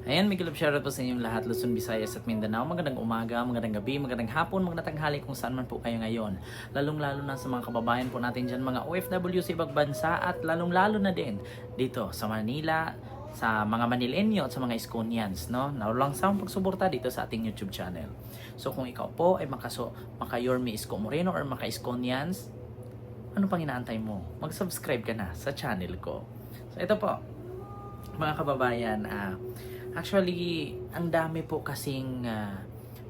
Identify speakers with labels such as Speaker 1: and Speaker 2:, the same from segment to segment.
Speaker 1: Ayan, Miguel shoutout po sa inyong lahat, Luzon, Visayas at Mindanao. Magandang umaga, magandang gabi, magandang hapon, magandang tanghali kung saan man po kayo ngayon. Lalong-lalo na sa mga kababayan po natin dyan, mga OFW sa ibang bansa at lalong-lalo na din dito sa Manila, sa mga Manilenyo at sa mga Iskonians, no? Nawalang sa pagsuporta dito sa ating YouTube channel. So kung ikaw po ay maka Yorme Isko Moreno or maka Iskonians, ano pang inaantay mo? Mag-subscribe ka na sa channel ko. So ito po, mga kababayan, actually, ang dami po kasing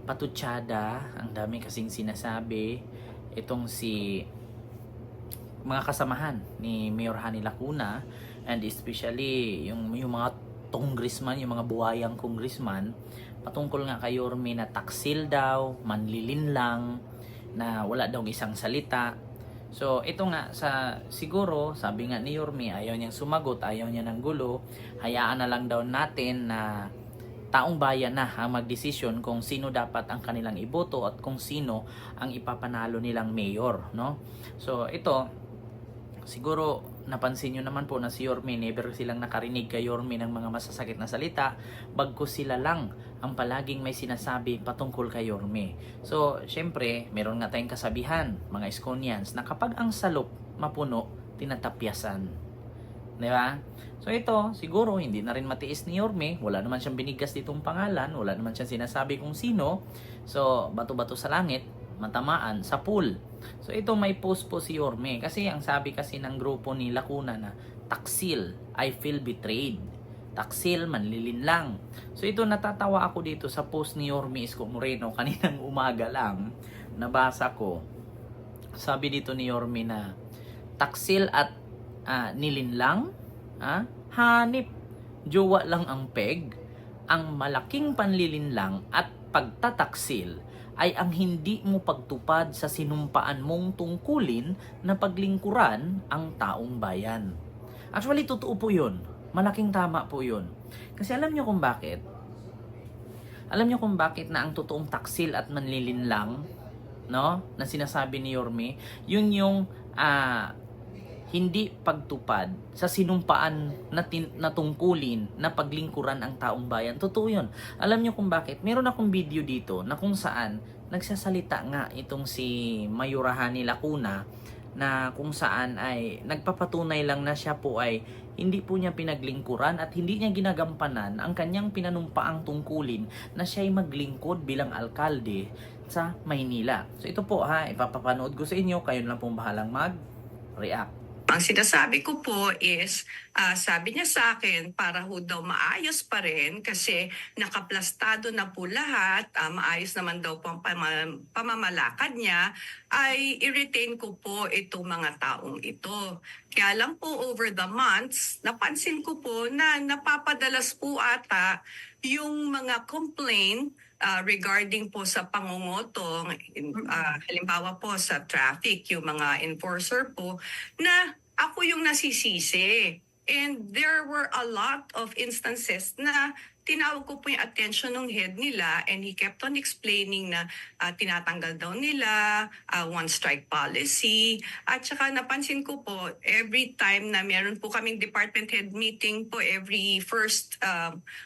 Speaker 1: patutsada, ang dami kasing sinasabi itong si mga kasamahan ni Mayor Hani Lacuna, and especially yung mga congressman, yung mga buhayang congressman patungkol nga kay Yorme na taksil daw, manlilinlang, na wala daw isang salita. So ito nga, siguro sabi nga ni Yorme, ayaw niyang sumagot, ayaw niya ng gulo, hayaan na lang daw natin na taong bayan na ang magdesisyon kung sino dapat ang kanilang iboto at kung sino ang ipapanalo nilang mayor, no? So ito, siguro napansin nyo naman po na si Yorme, never silang nakarinig kay Yorme ng mga masasakit na salita, bagkus sila lang ang palaging may sinasabi patungkol kay Yorme. So, syempre, meron nga tayong kasabihan, mga Iskonians, na kapag ang salop mapuno, tinatapyasan. Diba? So ito, siguro hindi na rin matiis ni Yorme, wala naman siyang binigas ditong pangalan, wala naman siyang sinasabi kung sino. So, bato-bato sa langit, matamaan sa pool. So ito, may post po si Yorme kasi ang sabi kasi ng grupo ni Lacuna na taksil, I feel betrayed. Taksil, manlilinlang. So ito, natatawa ako dito sa post ni Yorme Isko Moreno kaninang umaga lang, nabasa ko. Sabi dito ni Yorme na taksil at nilinlang, hanip, jowa lang ang peg, ang malaking panlilinlang at pagtataksil ay ang hindi mo pagtupad sa sinumpaan mong tungkulin na paglingkuran ang taong bayan. Actually, totoo po yun. Malaking tama po yun. Kasi alam nyo kung bakit? Alam nyo kung bakit na ang totoong taksil at manlilinlang, no, na sinasabi ni Yorme, yun yung hindi pagtupad sa sinumpaan na tungkulin na paglingkuran ang taong bayan. Totoo yun. Alam nyo kung bakit? Meron akong video dito na kung saan nagsasalita nga itong si Mayor Hani Lacuna na kung saan ay nagpapatunay lang na siya po ay hindi po niya pinaglingkuran at hindi niya ginagampanan ang kanyang pinanumpaang tungkulin na siya ay maglingkod bilang alkalde sa Maynila. So ito po ipapapanood ko sa inyo, kayo lang pong bahalang mag-react.
Speaker 2: Ang sinasabi ko po is, sabi niya sa akin, para ho daw maayos pa rin kasi nakaplastado na po lahat, maayos naman daw po ang pamamalakad niya, ay i-retain ko po itong mga taong ito. Kaya lang po over the months, napansin ko po na napapadalas po ata yung mga complaint regarding po sa pangungutong, halimbawa po sa traffic, yung mga enforcer po, na ako yung nasisisi. And there were a lot of instances na tinawag ko po yung attention ng head nila and he kept on explaining na tinatanggal daw nila, one strike policy. At saka napansin ko po, every time na meron po kaming department head meeting po every first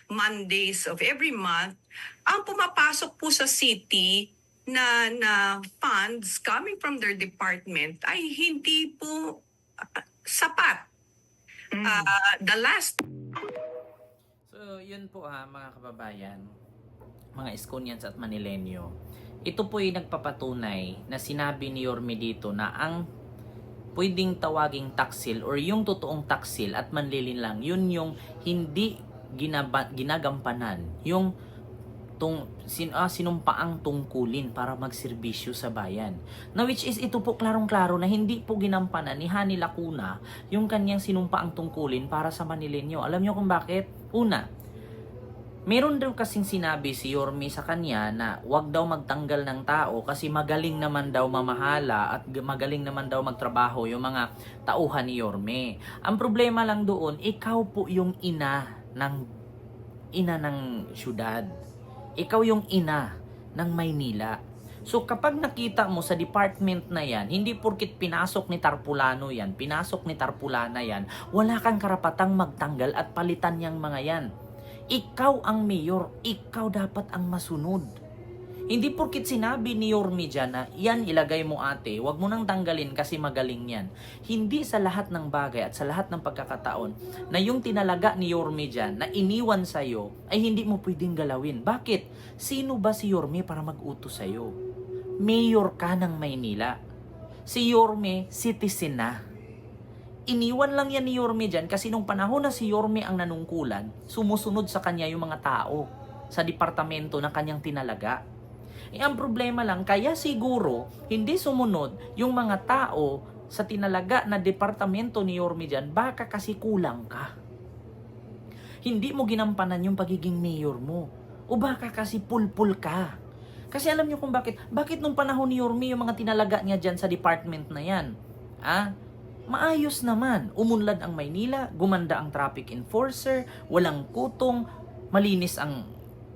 Speaker 2: Mondays of every month, ang pumapasok po sa city na funds coming from their department ay hindi po sapat. The last...
Speaker 1: So, yun po mga kababayan, mga Iskonians at Manilenyo. Ito po yung nagpapatunay na sinabi ni Yorme dito na ang pwedeng tawaging taksil or yung totoong taksil at manlilinlang, yun yung hindi ginagampanan, yung sinumpaang tungkulin para magserbisyo sa bayan. Na which is ito po klarong-klaro na hindi po ginampanan ni Hani Lacuna yung kanyang sinumpaang tungkulin para sa Manilenyo. Alam nyo kung bakit? Una, meron daw kasing sinabi si Yorme sa kanya na wag daw magtanggal ng tao kasi magaling naman daw mamahala at magaling naman daw magtrabaho yung mga tauhan ni Yorme. Ang problema lang doon, ikaw po yung ina ng syudad. Ikaw yung ina ng Maynila. So kapag nakita mo sa department na yan, hindi porkit pinasok ni Tarpulano yan, pinasok ni Tarpulana yan, wala kang karapatang magtanggal at palitan yang mga yan. Ikaw ang mayor, ikaw dapat ang masunod. Hindi porkit sinabi ni Yorme dyan na yan ilagay mo ate, wag mo nang tanggalin kasi magaling yan. Hindi sa lahat ng bagay at sa lahat ng pagkakataon na yung tinalaga ni Yorme dyan na iniwan sa'yo ay hindi mo pwedeng galawin. Bakit? Sino ba si Yorme para mag-utos sa'yo? Mayor ka ng Maynila. Si Yorme, citizen na. Iniwan lang yan ni Yorme dyan kasi nung panahon na si Yorme ang nanungkulan, sumusunod sa kanya yung mga tao sa departamento na kanyang tinalaga. Ang problema lang, kaya siguro hindi sumunod yung mga tao sa tinalaga na departamento ni Yorme dyan, baka kasi kulang ka. Hindi mo ginampanan yung pagiging mayor mo. O baka kasi pulpul ka. Kasi alam nyo kung bakit. Bakit nung panahon ni Yorme yung mga tinalaga niya dyan sa department na yan? Maayos naman. Umunlad ang Maynila, gumanda ang traffic enforcer, walang kutong, malinis ang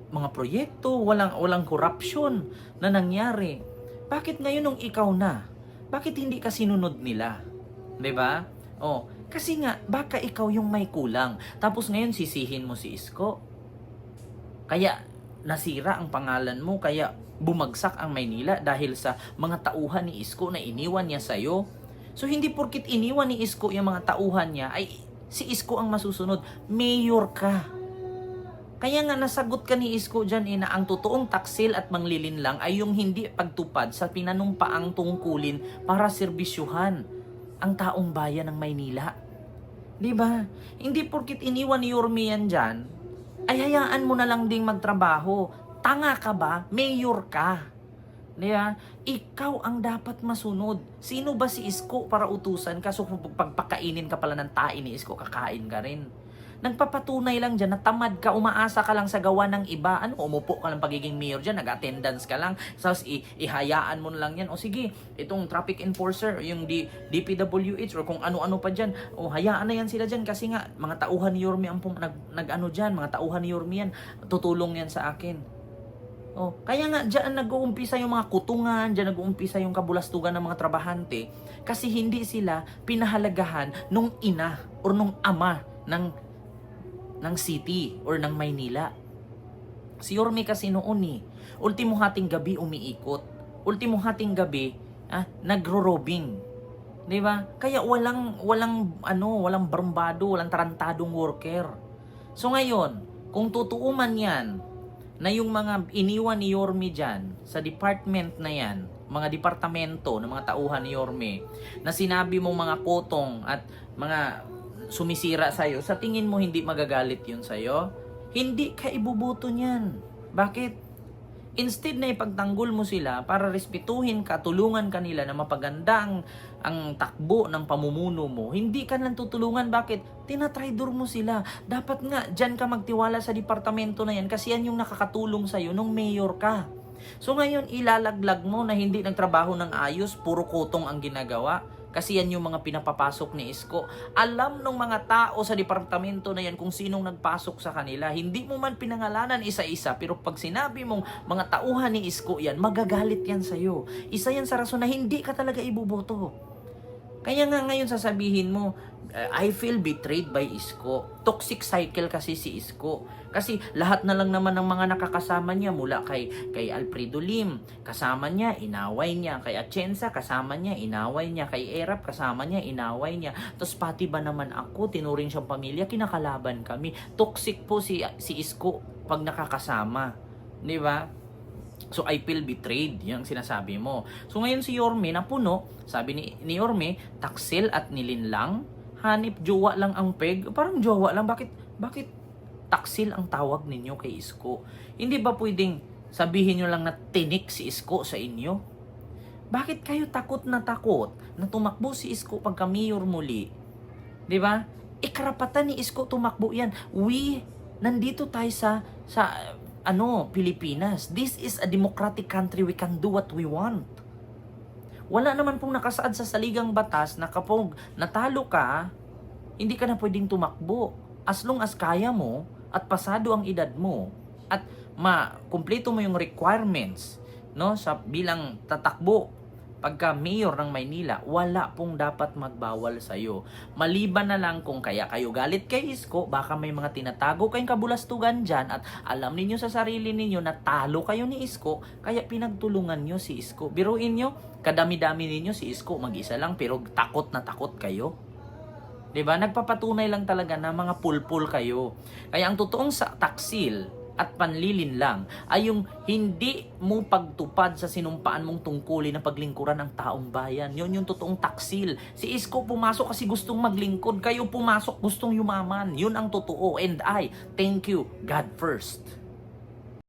Speaker 1: mga proyekto, walang corruption na nangyari. Bakit ngayon nung ikaw na? Bakit hindi ka sinunod nila? 'Di ba? Kasi nga baka ikaw yung may kulang. Tapos ngayon sisihin mo si Isko. Kaya nasira ang pangalan mo, kaya bumagsak ang Maynila dahil sa mga tauhan ni Isko na iniwan niya sa'yo. So hindi porkit iniwan ni Isko yung mga tauhan niya ay si Isko ang masusunod. Mayor ka. Kaya nga nasagot ka ni Isko dyan na ang totoong taksil at manglilin lang ay yung hindi pagtupad sa pinanumpaang tungkulin para serbisyuhan ang taong bayan ng Maynila. Diba? Hindi porkit iniwan ni Yorme yan dyan, ay hayaan mo na lang ding magtrabaho. Tanga ka ba? Mayor ka. Diba? Ikaw ang dapat masunod. Sino ba si Isko para utusan ka? So pagpakainin ka pala ng tain ni Isko, kakain ka rin. Nagpapatunay lang dyan na tamad ka, umaasa ka lang sa gawa ng iba. Umupo ka lang pagiging mayor dyan, nag-attendance ka lang, tapos ihayaan mo na lang yan. O sige, itong traffic enforcer, yung DPWH, or kung ano-ano pa dyan, hayaan na yan sila dyan kasi nga, mga tauhan ni Yorme ang nag-ano dyan, mga tauhan ni Yorme yan, tutulong yan sa akin. Kaya nga, dyan nag-uumpisa yung mga kutungan, dyan nag-uumpisa yung kabulastugan ng mga trabahante, kasi hindi sila pinahalagahan nung ina or nung ama ng city or ng Maynila. Si Yorme kasi noon ultimo hating gabi umiikot. Ultimo hating gabi, nagro-robbing. 'Di ba? Kaya walang barmbado, walang tarantadong worker. So ngayon, kung totoo man 'yan na yung mga iniwan ni Yorme dyan sa department na yan, mga departamento ng mga tauhan ni Yorme, na sinabi mong mga kotong at mga sumisira sa'yo, sa tingin mo hindi magagalit yun sa'yo? Hindi ka ibubuto niyan. Bakit? Instead na ipagtanggol mo sila para respetuhin ka, tulungan kanila na mapaganda ang takbo ng pamumuno mo, hindi ka lang tutulungan. Bakit? Tinatraidor mo sila. Dapat nga, dyan ka magtiwala sa departamento na yan kasi yan yung nakakatulong sa'yo nung mayor ka. So ngayon, ilalaglag mo na hindi nagtrabaho ng ayos, puro kotong ang ginagawa. Kasi yan yung mga pinapapasok ni Isko. Alam ng mga tao sa departamento na yan kung sinong nagpasok sa kanila. Hindi mo man pinangalanan isa-isa, pero pag sinabi mong mga tauhan ni Isko yan, magagalit yan sa'yo. Isa yan sa rason na hindi ka talaga ibuboto. Kaya nga ngayon sasabihin mo, I feel betrayed by Isko. Toxic cycle kasi si Isko. Kasi lahat na lang naman ng mga nakakasama niya mula kay Alfredo Lim, kasama niya, inaway niya. Kay Atienza, kasama niya, inaway niya. Kay Erap, kasama niya, inaway niya. Tapos pati ba naman ako, tinuring siyang pamilya, kinakalaban kami. Toxic po si Isko pag nakakasama. Di ba? So I feel betrayed, yung sinasabi mo. So ngayon si Yorme napuno, sabi ni Yorme, taksil at nilinlang, hanip jowa lang ang peg. Parang jowa lang, bakit taksil ang tawag ninyo kay Isko? Hindi ba pwedeng sabihin nyo lang na tinik si Isko sa inyo? Bakit kayo takot na tumakbo si Isko pagka mayor muli? 'Di ba? Ikarapatan ni Isko tumakbo yan. Nandito tayo sa Pilipinas. This is a democratic country. We can do what we want. Wala naman pong nakasaad sa saligang batas na kapag natalo ka, hindi ka na pwedeng tumakbo. As long as kaya mo at pasado ang edad mo at kumpleto mo yung requirements, no, sa bilang tatakbo pagka mayor ng Maynila, wala pong dapat magbawal sa'yo. Maliban na lang kung kaya kayo galit kay Isko, baka may mga tinatago kayong kabulastugan dyan at alam ninyo sa sarili ninyo na talo kayo ni Isko, kaya pinagtulungan nyo si Isko. Biruin nyo, kadami-dami ninyo si Isko, mag-isa lang pero takot na takot kayo. 'Di ba? Nagpapatunay lang talaga na mga pulpul kayo. Kaya ang totoong sa taksil at panlilin lang ay yung hindi mo pagtupad sa sinumpaan mong tungkulin na paglingkuran ng taong bayan. Yun yung totoong taksil. Si Isko pumasok kasi gustong maglingkod. Kayo pumasok gustong yumaman. Yun ang totoo. And I thank you, God first.